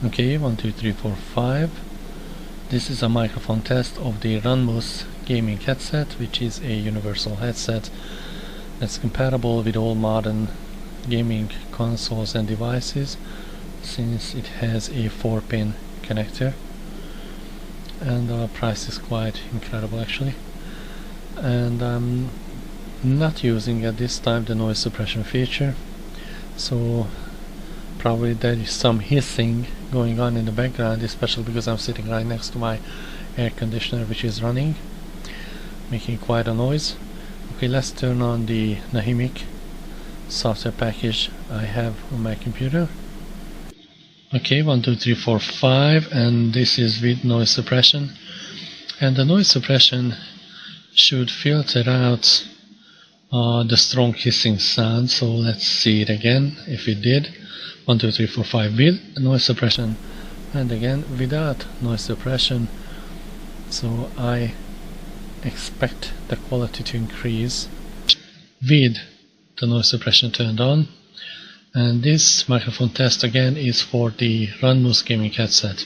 Okay, 1, 2, 3, 4, 5. This is a microphone test of the RUNMUS gaming headset, which is a universal headset that's compatible with all modern gaming consoles and devices, since it has a 4-pin connector, and the price is quite incredible actually. And I'm not using at this time the noise suppression feature, so probably there is some hissing going on in the background, especially because I'm sitting right next to my air conditioner, which is running, making quite a noise. Okay, let's turn on the Nahimic software package I have on my computer. Okay, 1, 2, 3, 4, 5, and this is with noise suppression. And the noise suppression should filter out the strong hissing sound, so let's see it again if it did. 1, 2, 3, 4, 5 with noise suppression, and again without noise suppression. So I expect the quality to increase with the noise suppression turned on. And this microphone test again is for the RUNMUS gaming headset.